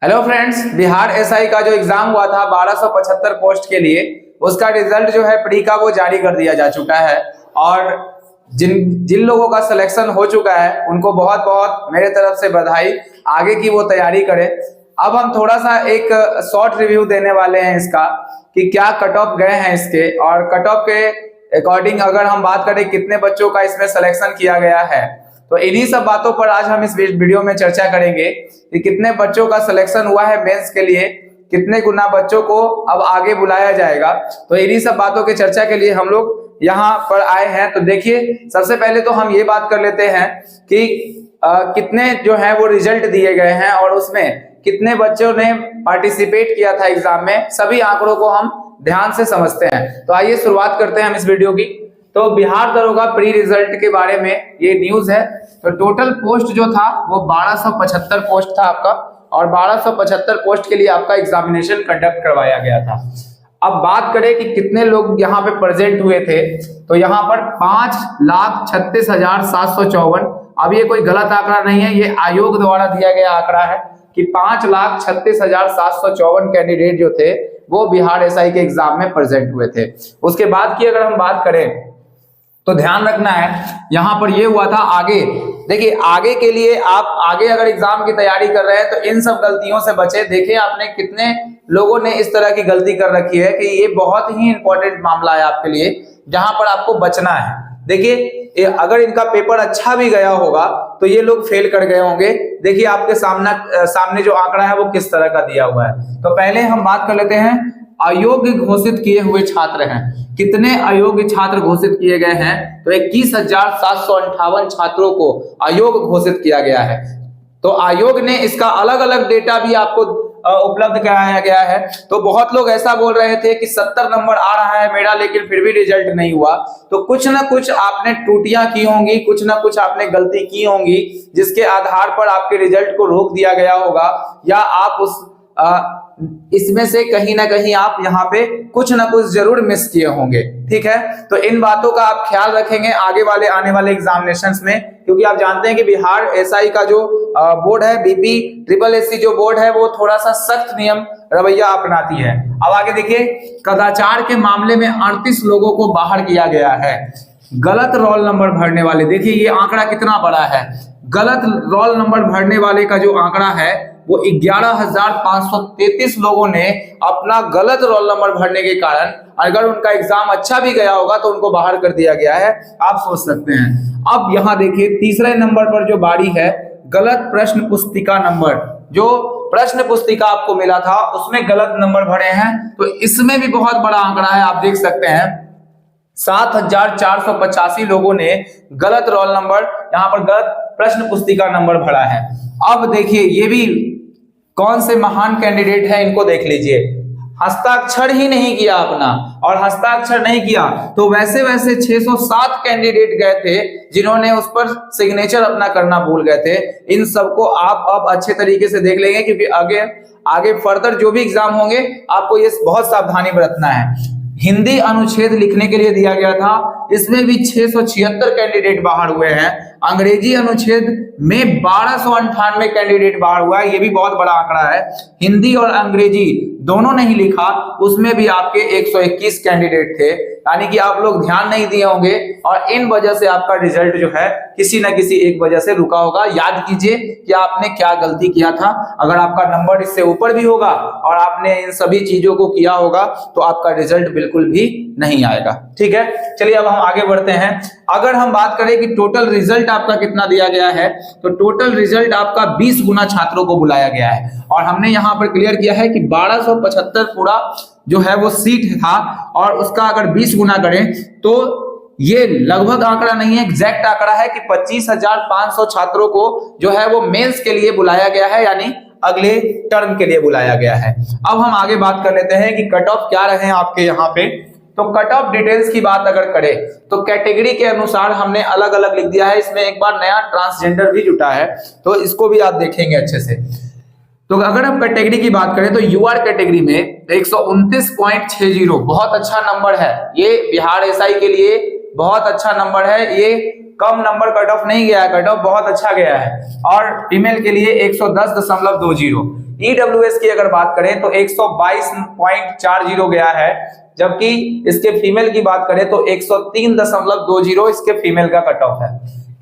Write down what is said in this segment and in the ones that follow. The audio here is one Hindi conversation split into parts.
हेलो फ्रेंड्स, बिहार एसआई का जो एग्जाम हुआ था 1275 पोस्ट के लिए, उसका रिजल्ट जो है प्री का वो जारी कर दिया जा चुका है। और जिन जिन लोगों का सिलेक्शन हो चुका है उनको बहुत बहुत मेरे तरफ से बधाई। आगे की वो तैयारी करें। अब हम थोड़ा सा एक शॉर्ट रिव्यू देने वाले हैं इसका कि क्या कट ऑफ गए हैं इसके, और कट ऑफ के अकॉर्डिंग अगर हम बात करें कितने बच्चों का इसमें सिलेक्शन किया गया है, तो इन्हीं सब बातों पर आज हम इस वीडियो में चर्चा करेंगे कि कितने बच्चों का सिलेक्शन हुआ है मेंस के लिए, कितने गुना बच्चों को अब आगे बुलाया जाएगा। तो इन्हीं सब बातों की चर्चा के लिए हम लोग यहाँ पर आए हैं। तो देखिए, सबसे पहले तो हम ये बात कर लेते हैं कि कितने जो है वो रिजल्ट दिए गए हैं और उसमें कितने बच्चों ने पार्टिसिपेट किया था एग्जाम में। सभी आंकड़ों को हम ध्यान से समझते हैं। तो आइए शुरुआत करते हैं हम इस वीडियो की। तो बिहार दरोगा प्री रिजल्ट के बारे में ये न्यूज है। तो टोटल पोस्ट जो था वो 1275 पोस्ट था आपका, और 1275 पोस्ट के लिए आपका एग्जामिनेशन कंडक्ट करवाया गया था। अब बात करें कि कितने लोग यहाँ पे प्रेजेंट हुए थे, तो यहाँ पर 5,36,754। अब ये कोई गलत आंकड़ा नहीं है, ये आयोग द्वारा दिया गया आंकड़ा है कि 5,36,754 कैंडिडेट जो थे वो बिहार एसआई के एग्जाम में प्रेजेंट हुए थे। उसके बाद की अगर हम बात करें तो ध्यान रखना है, यहां पर ये हुआ था आगे। देखिए, आगे के लिए आप आगे अगर एग्जाम की तैयारी कर रहे हैं तो इन सब गलतियों से बचे। देखिए आपने कितने लोगों ने इस तरह की गलती कर रखी है कि ये बहुत ही इंपॉर्टेंट मामला है आपके लिए, जहां पर आपको बचना है। देखिए, अगर इनका पेपर अच्छा भी गया होगा तो ये लोग फेल कर गए होंगे। देखिए आपके सामने जो आंकड़ा है वो किस तरह का दिया हुआ है। तो पहले हम बात कर लेते हैं, अयोग्य घोषित किए हुए छात्र हैं। कितने अयोग्य छात्र घोषित किए गए हैं? तो 21,758 छात्रों को अयोग्य घोषित किया गया है। तो आयोग ने इसका अलग अलग डेटा भी आपको उपलब्ध कराया गया है। तो बहुत लोग ऐसा बोल रहे थे कि 70 नंबर आ रहा है मेरा, लेकिन फिर भी रिजल्ट नहीं हुआ। तो कुछ ना कुछ आपने त्रुटियां की होंगी, कुछ ना कुछ आपने गलती की होंगी, जिसके आधार पर आपके रिजल्ट को रोक दिया गया होगा, या आप इसमें से कहीं ना कहीं आप यहाँ पे कुछ ना कुछ जरूर मिस किए होंगे। ठीक है, तो इन बातों का आप ख्याल रखेंगे आने वाले एग्जामिनेशंस में, क्योंकि आप जानते हैं कि बिहार एसआई का जो बोर्ड है, बीपी ट्रिपल एससी जो बोर्ड है, वो थोड़ा सा सख्त नियम रवैया अपनाती है। अब आगे देखिए, कदाचार के मामले में 38 लोगों को बाहर किया गया है। गलत रोल नंबर भरने वाले, देखिए ये आंकड़ा कितना बड़ा है। गलत रोल नंबर भरने वाले का जो आंकड़ा है वो 11,533 लोगों ने अपना गलत रोल नंबर भरने के कारण, अगर उनका एग्जाम अच्छा भी गया होगा तो उनको बाहर कर दिया गया है। आप सोच सकते हैं। अब यहाँ देखिए, तीसरे नंबर पर जो बारी है, गलत प्रश्न पुस्तिका नंबर। जो प्रश्न पुस्तिका आपको मिला था उसमें गलत नंबर भरे हैं, तो इसमें भी बहुत बड़ा आंकड़ा है। आप देख सकते हैं 7,485 लोगों ने गलत रोल नंबर, यहाँ पर गलत प्रश्न पुस्तिका नंबर भरा है। अब देखिए, ये भी कौन से महान कैंडिडेट है, इनको देख लीजिए। हस्ताक्षर ही नहीं किया अपना, और हस्ताक्षर नहीं किया तो वैसे 607 कैंडिडेट गए थे जिन्होंने उस पर सिग्नेचर अपना करना भूल गए थे। इन सबको आप अब अच्छे तरीके से देख लेंगे, क्योंकि आगे फर्दर जो भी एग्जाम होंगे आपको ये बहुत सावधानी बरतना है। हिंदी अनुच्छेद लिखने के लिए दिया गया था, इसमें भी 676 कैंडिडेट बाहर हुए हैं। अंग्रेजी अनुच्छेद में 1298 कैंडिडेट बाहर हुआ है, ये भी बहुत बड़ा आंकड़ा है। हिंदी और अंग्रेजी दोनों नहीं लिखा, उसमें भी आपके 121 कैंडिडेट थे। यानी कि आप लोग ध्यान नहीं दिए होंगे, और इन वजह से आपका रिजल्ट जो है किसी न किसी एक वजह से रुका होगा। याद कीजिए कि आपने क्या गलती किया था। अगर आपका नंबर इससे ऊपर भी होगा और आपने इन सभी चीजों को किया होगा तो आपका रिजल्ट बिल्कुल भी नहीं आएगा। ठीक है, चलिए अब हम आगे बढ़ते हैं। अगर हम बात करें कि टोटल रिजल्ट आपका कितना दिया गया है, तो टोटल रिजल्ट आपका 20 गुना छात्रों को बुलाया गया है। और हमने यहाँ पर क्लियर किया है कि 1275 पूरा जो है वो सीट था, और उसका अगर 20 गुना करें तो ये लगभग आंकड़ा नहीं है, एग्जैक्ट आंकड़ा है कि 25,500 छात्रों को जो है वो मेंस के लिए बुलाया गया है, यानी अगले टर्म के लिए बुलाया गया है। अब हम आगे बात कर लेते हैं कि कट ऑफ क्या रहे आपके यहाँ पे। तो कट ऑफ डिटेल्स की बात अगर करें तो कैटेगरी के अनुसार हमने अलग अलग लिख दिया है। इसमें एक बार नया ट्रांसजेंडर भी जुटा है, तो इसको भी आप देखेंगे अच्छे से। तो अगर हम कैटेगरी की बात करें तो यूआर कैटेगरी में 129.60 बहुत अच्छा नंबर है। ये बिहार एसआई के लिए बहुत अच्छा नंबर है। ये कम नंबर कट ऑफ नहीं गया है, कट ऑफ बहुत अच्छा गया है। और फीमेल के लिए 110.20। ईडब्ल्यूएस की अगर बात करें तो 122.40 गया है, जबकि इसके फीमेल की बात करें तो 103.20 इसके फीमेल का कट ऑफ है।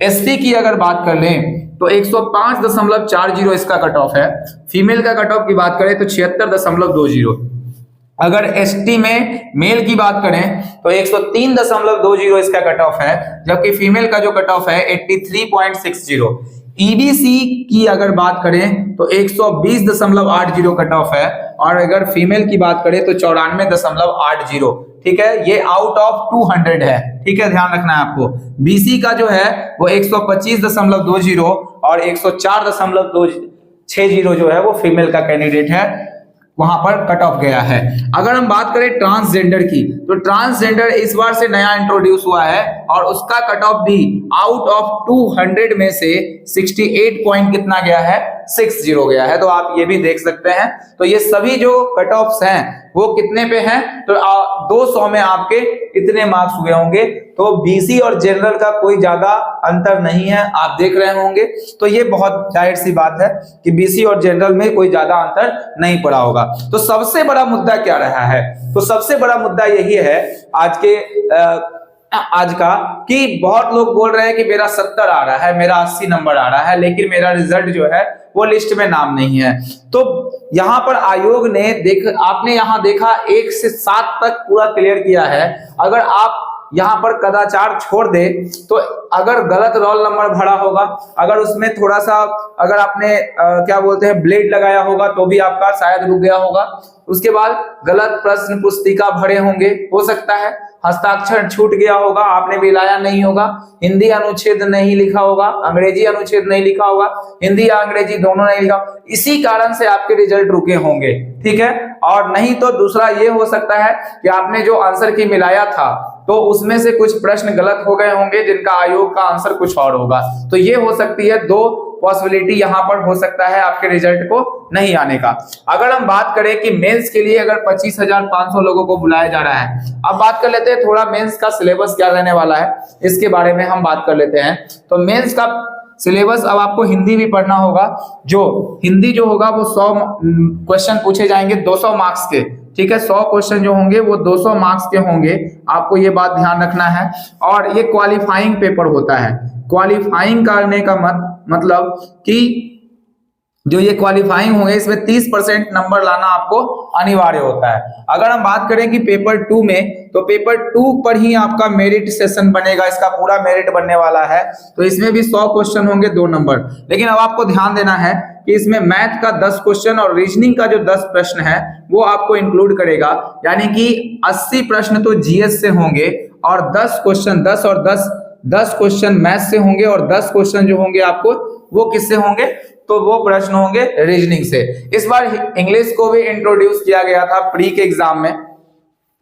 एसटी की अगर बात कर लें तो 105.40 इसका कट ऑफ है। फीमेल का कट ऑफ की बात करें तो 76.20। अगर एसटी में मेल की बात करें तो 103.20 इसका कट ऑफ है, जबकि फीमेल का जो कट ऑफ है 83.60। ईबीसी की अगर बात करें तो 120.80 कट ऑफ है, और अगर फीमेल की बात करें तो 94.80। ठीक है, ये आउट ऑफ 200 है। ठीक है, ध्यान रखना है आपको। बीसी का जो है वो 125.20 और 104.60 जो है वो फीमेल का कैंडिडेट है, वहां पर कट ऑफ गया है। अगर हम बात करें ट्रांसजेंडर की तो ट्रांसजेंडर इस बार से नया इंट्रोड्यूस हुआ है और उसका कट ऑफ भी आउट ऑफ 200 में से 68 पॉइंट कितना गया है, 60 गया है। तो आप ये भी देख सकते हैं। तो ये सभी जो कट ऑफ्स हैं वो कितने पे हैं, तो 200 में आपके इतने मार्क्स हुए होंगे। तो बीसी और जनरल का कोई ज्यादा अंतर नहीं है, आप देख रहे होंगे। तो ये बहुत जाहिर सी बात है कि बीसी और जनरल में कोई ज्यादा अंतर नहीं पड़ा होगा। तो सबसे बड़ा मुद्दा क्या रहा है, तो सबसे बड़ा मुद्दा यही है आज का कि बहुत लोग बोल रहे हैं कि मेरा 70 आ रहा है, मेरा 80 नंबर आ रहा है, लेकिन मेरा रिजल्ट जो है वो लिस्ट में नाम नहीं है। तो यहां पर आयोग ने आपने यहां देखा 1 से 7 तक पूरा क्लियर किया है। अगर आप यहां पर कदाचार छोड़ दे तो अगर गलत रोल नंबर भरा होगा, अगर उसमें थोड़ा सा अगर आपने क्या बोलते हैं ब्लेड लगाया होगा तो भी आपका शायद रुक गया होगा। उसके बाद गलत प्रश्न पुस्तिका भरे होंगे, हो सकता है हस्ताक्षर छूट गया होगा, आपने मिलाया नहीं होगा, हिंदी अनुच्छेद नहीं लिखा होगा, अंग्रेजी अनुच्छेद नहीं लिखा होगा, हिंदी या अंग्रेजी दोनों नहीं लिखा, इसी कारण से आपके रिजल्ट रुके होंगे। ठीक है, और नहीं तो दूसरा ये हो सकता है कि आपने जो आंसर की मिलाया था तो उसमें से कुछ प्रश्न गलत हो गए होंगे जिनका आयोग का आंसर कुछ और होगा। तो ये हो सकती है, 2 पॉसिबिलिटी यहां पर हो सकता है आपके रिजल्ट को नहीं आने का। अगर हम बात करें कि मेंस के लिए अगर 25,500 लोगों को बुलाया जा रहा है, अब बात कर लेते हैं थोड़ा मेंस का सिलेबस क्या रहने वाला है, इसके बारे में हम बात कर लेते हैं। तो मेंस का सिलेबस, अब आपको हिंदी भी पढ़ना होगा। जो हिंदी जो होगा वो 100 क्वेश्चन पूछे जाएंगे 200 मार्क्स के। ठीक है, 100 क्वेश्चन जो होंगे वो 200 मार्क्स के होंगे, आपको ये बात ध्यान रखना है। और ये क्वालिफाइंग पेपर होता है। क्वालिफाइंग करने का मतलब कि जो ये क्वालिफाइंग होंगे इसमें 30% नंबर लाना आपको अनिवार्य होता है। अगर हम बात करें कि पेपर 2 में, तो पेपर 2 पर ही आपका मेरिट सेशन बनेगा, इसका पूरा मेरिट बनने वाला है। तो इसमें भी 100 क्वेश्चन होंगे 2 नंबर। लेकिन अब आपको ध्यान देना है कि इसमें मैथ का 10 क्वेश्चन और रीजनिंग का जो 10 प्रश्न है वो आपको इंक्लूड करेगा, यानी कि 80 प्रश्न तो जीएस से होंगे और 10 क्वेश्चन 10 क्वेश्चन मैथ से होंगे और 10 क्वेश्चन जो होंगे आपको वो किससे होंगे, तो वो प्रश्न होंगे रीजनिंग से। इस बार इंग्लिश को भी इंट्रोड्यूस किया गया था प्री के एग्जाम में।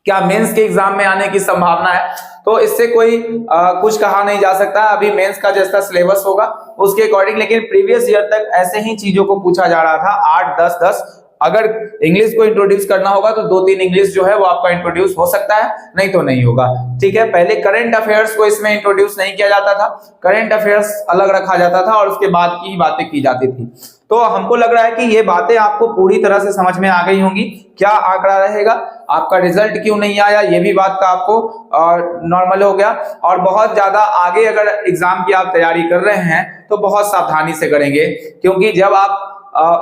क्या मेंस के एग्जाम में आने की संभावना है, तो इससे कोई कुछ कहा नहीं जा सकता। अभी मेंस का जैसा सिलेबस होगा उसके अकॉर्डिंग, लेकिन प्रीवियस ईयर तक ऐसे ही चीजों को पूछा जा रहा था, 8, 10, 10। अगर इंग्लिश को इंट्रोड्यूस करना होगा तो 2-3 इंग्लिश जो है वो आपका इंट्रोड्यूस हो सकता है, नहीं तो नहीं होगा। ठीक है, पहले करंट अफेयर्स को इसमें इंट्रोड्यूस नहीं किया जाता था, करंट अफेयर्स अलग रखा जाता था और उसके बाद की ही बातें की जाती थी। तो हमको लग रहा है कि ये बातें आपको पूरी तरह से समझ में आ गई होंगी। क्या आंकड़ा रहेगा, आपका रिजल्ट क्यों नहीं आया, ये भी बात का आपको नॉर्मल हो गया। और बहुत ज्यादा आगे अगर एग्जाम की आप तैयारी कर रहे हैं तो बहुत सावधानी से करेंगे, क्योंकि जब आप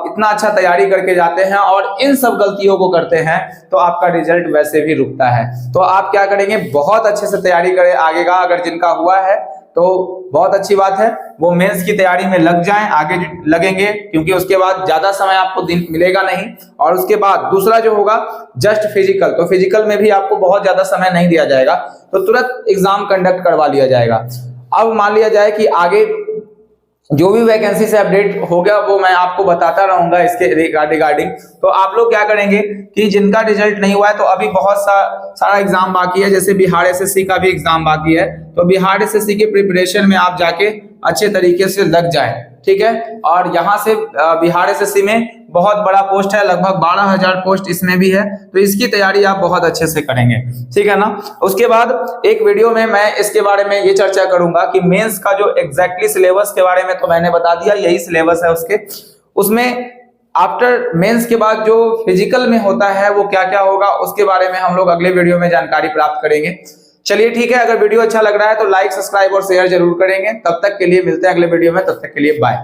इतना अच्छा तैयारी करके जाते हैं और इन सब गलतियों को करते हैं तो आपका रिजल्ट वैसे भी रुकता है। तो आप क्या करेंगे, बहुत अच्छे से तैयारी करें आगे का। अगर जिनका हुआ है तो बहुत अच्छी बात है, वो मेंस की तैयारी में लग जाएं, आगे लगेंगे, क्योंकि उसके बाद ज्यादा समय आपको दिन मिलेगा नहीं। और उसके बाद दूसरा जो होगा जस्ट फिजिकल, तो फिजिकल में भी आपको बहुत ज्यादा समय नहीं दिया जाएगा, तो तुरंत एग्जाम कंडक्ट करवा लिया जाएगा। अब मान लिया जाए कि आगे जो भी वैकेंसी से अपडेट हो गया वो मैं आपको बताता रहूंगा इसके रिगार्डिंग। तो आप लोग क्या करेंगे कि जिनका रिजल्ट नहीं हुआ है, तो अभी बहुत सारा एग्जाम बाकी है, जैसे बिहार एसएससी का भी एग्जाम बाकी है। तो बिहार एसएससी के प्रिपरेशन में आप जाके अच्छे तरीके से लग जाए, ठीक है। और यहाँ से बिहार एसएससी में बहुत बड़ा पोस्ट है, लगभग 12,000 पोस्ट इसमें भी है, तो इसकी तैयारी आप बहुत अच्छे से करेंगे, ठीक है ना। उसके बाद एक वीडियो में मैं इसके बारे में ये चर्चा करूंगा कि मेंस का जो एग्जैक्टली सिलेबस के बारे में तो मैंने बता दिया, यही सिलेबस है उसके। उसमें आफ्टर मेंस के बाद जो फिजिकल में होता है वो क्या क्या होगा, उसके बारे में हम लोग अगले वीडियो में जानकारी प्राप्त करेंगे। चलिए ठीक है, अगर वीडियो अच्छा लग रहा है तो लाइक, सब्सक्राइब और शेयर जरूर करेंगे। तब तक के लिए मिलते हैं अगले वीडियो में, तब तक के लिए बाय।